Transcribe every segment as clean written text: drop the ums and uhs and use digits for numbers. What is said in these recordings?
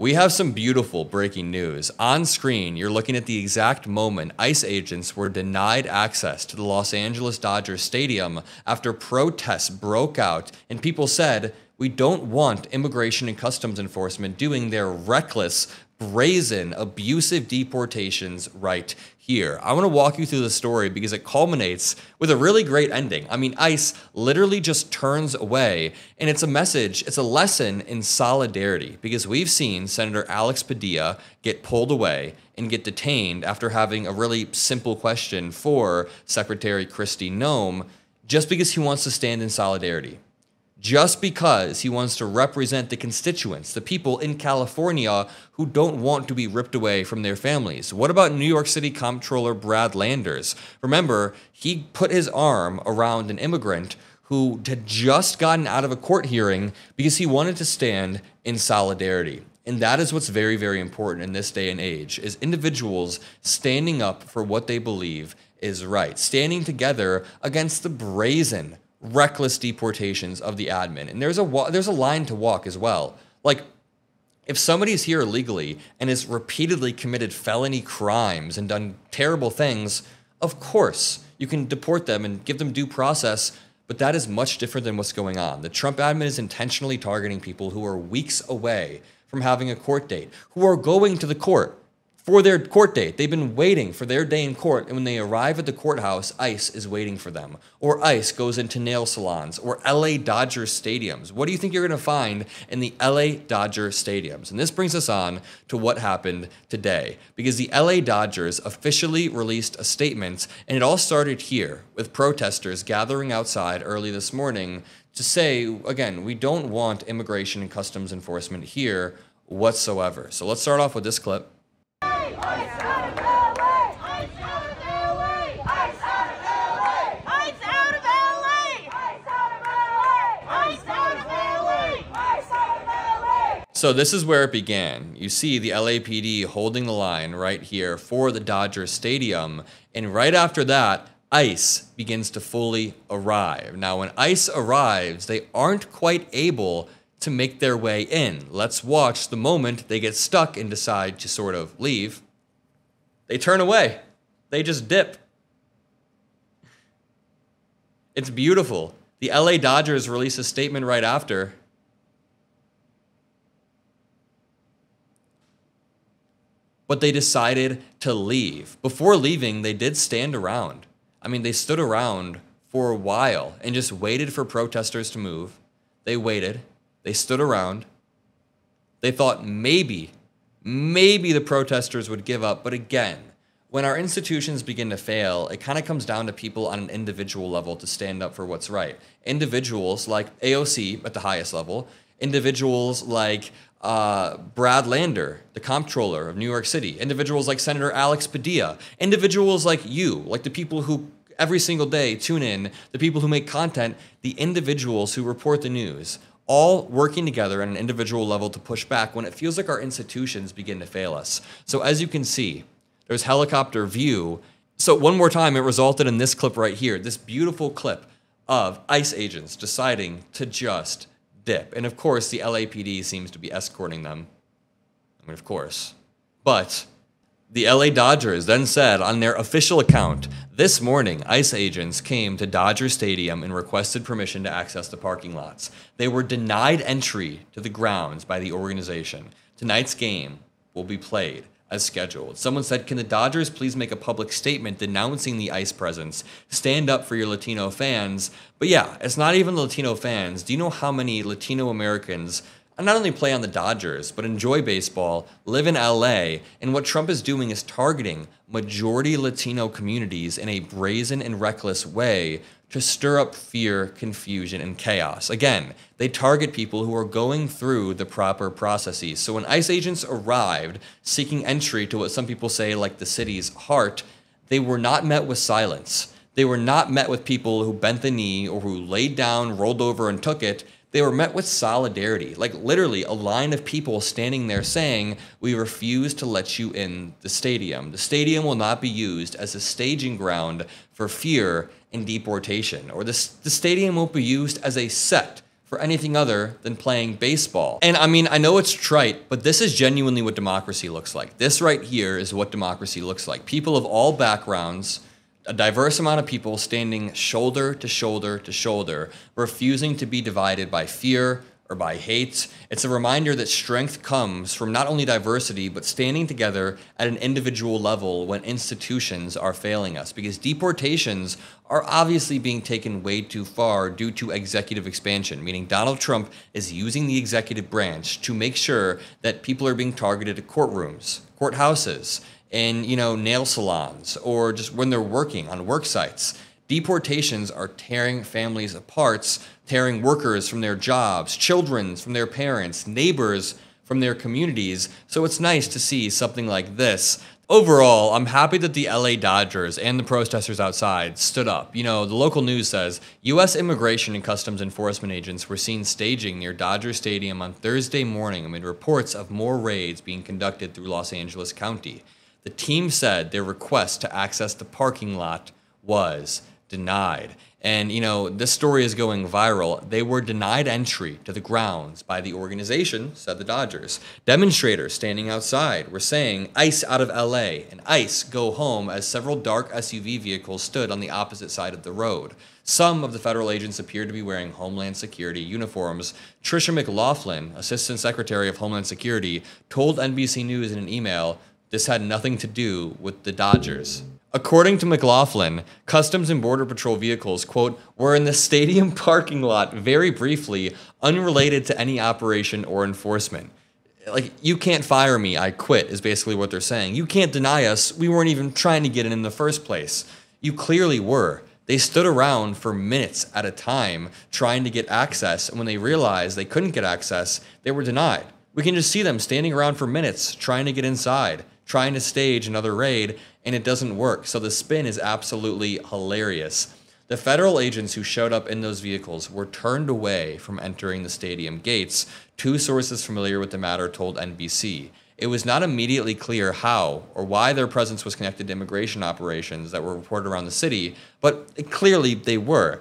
We have some beautiful breaking news. On screen, you're looking at the exact moment ICE agents were denied access to the Los Angeles Dodgers Stadium after protests broke out and people said, we don't want Immigration and Customs Enforcement doing their reckless, brazen, abusive deportations right here. I want to walk you through the story because it culminates with a really great ending. I mean, ICE literally just turns away, and it's a message, it's a lesson in solidarity because we've seen Senator Alex Padilla get pulled away and get detained after having a really simple question for Secretary Kristi Noem just because he wants to stand in solidarity. Just because he wants to represent the constituents, the people in California who don't want to be ripped away from their families. What about New York City Comptroller Brad Landers? Remember, he put his arm around an immigrant who had just gotten out of a court hearing because he wanted to stand in solidarity. And that is what's very, very important in this day and age, is individuals standing up for what they believe is right, standing together against the brazen, reckless deportations of the admin. And there's a line to walk as well. Like, if somebody's here illegally and has repeatedly committed felony crimes and done terrible things, of course you can deport them and give them due process, but that is much different than what's going on. The Trump admin is intentionally targeting people who are weeks away from having a court date, who are going to the court for their court date. They've been waiting for their day in court, and when they arrive at the courthouse, ICE is waiting for them. Or ICE goes into nail salons or LA Dodger stadiums. What do you think you're going to find in the LA Dodger stadiums? And this brings us on to what happened today, because the LA Dodgers officially released a statement, and it all started here with protesters gathering outside early this morning to say, again, we don't want Immigration and Customs Enforcement here whatsoever. So let's start off with this clip. So this is where it began. You see the LAPD holding the line right here for the Dodger Stadium, and right after that, ICE begins to fully arrive. Now, when ICE arrives, they aren't quite able to make their way in. Let's watch the moment they get stuck and decide to sort of leave. They turn away. They just dip. It's beautiful. The LA Dodgers release a statement right after. But they decided to leave. Before leaving, they did stand around. I mean, they stood around for a while and just waited for protesters to move. They waited. They stood around. They thought maybe the protesters would give up. But again, when our institutions begin to fail, it kind of comes down to people on an individual level to stand up for what's right. Individuals like AOC at the highest level, individuals like Brad Lander, the comptroller of New York City, individuals like Senator Alex Padilla, individuals like you, like the people who every single day tune in, the people who make content, the individuals who report the news, all working together on an individual level to push back when it feels like our institutions begin to fail us. So as you can see, there's helicopter view. So one more time, it resulted in this clip right here, this beautiful clip of ICE agents deciding to just dip. And of course, the LAPD seems to be escorting them. I mean, of course. But the LA Dodgers then said on their official account, this morning, ICE agents came to Dodger Stadium and requested permission to access the parking lots. They were denied entry to the grounds by the organization. Tonight's game will be played as scheduled. Someone said, can the Dodgers please make a public statement denouncing the ICE presence? Stand up for your Latino fans. But yeah, it's not even the Latino fans. Do you know how many Latino Americans not only play on the Dodgers, but enjoy baseball, live in LA, and what Trump is doing is targeting majority Latino communities in a brazen and reckless way to stir up fear, confusion, and chaos. Again, they target people who are going through the proper processes. So when ICE agents arrived seeking entry to what some people say like the city's heart, they were not met with silence. They were not met with people who bent the knee or who laid down, rolled over, and took it. They were met with solidarity, like literally a line of people standing there saying, we refuse to let you in the stadium. The stadium will not be used as a staging ground for fear and deportation, or the stadium won't be used as a set for anything other than playing baseball. And I mean, I know it's trite, but this is genuinely what democracy looks like. This right here is what democracy looks like. People of all backgrounds, a diverse amount of people standing shoulder to shoulder to shoulder, refusing to be divided by fear or by hate. It's a reminder that strength comes from not only diversity, but standing together at an individual level when institutions are failing us. Because deportations are obviously being taken way too far due to executive expansion, meaning Donald Trump is using the executive branch to make sure that people are being targeted at courtrooms, courthouses, and nail salons, or just when they're working on work sites. Deportations are tearing families apart, tearing workers from their jobs, children from their parents, neighbors from their communities. So it's nice to see something like this. Overall, I'm happy that the LA Dodgers and the protesters outside stood up. The local news says U.S. Immigration and Customs Enforcement agents were seen staging near Dodger Stadium on Thursday morning amid reports of more raids being conducted through Los Angeles County. The team said their request to access the parking lot was denied. And, this story is going viral. They were denied entry to the grounds by the organization, said the Dodgers. Demonstrators standing outside were saying, "ICE out of LA," and "ICE go home," as several dark SUV vehicles stood on the opposite side of the road. Some of the federal agents appeared to be wearing Homeland Security uniforms. Tricia McLaughlin, Assistant Secretary of Homeland Security, told NBC News in an email, this had nothing to do with the Dodgers. According to McLaughlin, Customs and Border Patrol vehicles, quote, were in the stadium parking lot very briefly, unrelated to any operation or enforcement. Like, you can't fire me, I quit, is basically what they're saying. You can't deny us, we weren't even trying to get in the first place. You clearly were. They stood around for minutes at a time trying to get access, and when they realized they couldn't get access, they were denied. We can just see them standing around for minutes trying to get inside, trying to stage another raid, and it doesn't work. So the spin is absolutely hilarious. The federal agents who showed up in those vehicles were turned away from entering the stadium gates. Two sources familiar with the matter told NBC. It was not immediately clear how or why their presence was connected to immigration operations that were reported around the city, but clearly they were.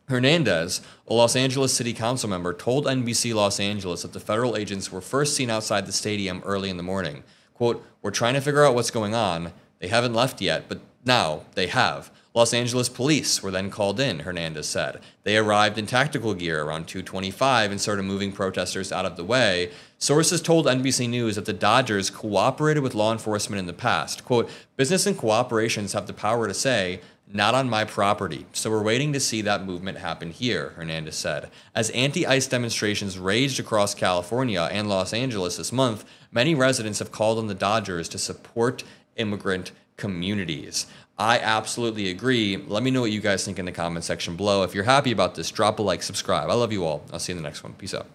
Hernandez, a Los Angeles City Council member, told NBC Los Angeles that the federal agents were first seen outside the stadium early in the morning. Quote, "We're trying to figure out what's going on. They haven't left yet, but now they have." Los Angeles police were then called in, Hernandez said. They arrived in tactical gear around 2:25 and started moving protesters out of the way. Sources told NBC News that the Dodgers cooperated with law enforcement in the past. Quote, "Business and cooperations have the power to say, 'Not on my property,' so we're waiting to see that movement happen here," Hernandez said. As anti-ICE demonstrations raged across California and Los Angeles this month, many residents have called on the Dodgers to support immigrant communities. I absolutely agree. Let me know what you guys think in the comment section below. If you're happy about this, drop a like, subscribe. I love you all. I'll see you in the next one. Peace out.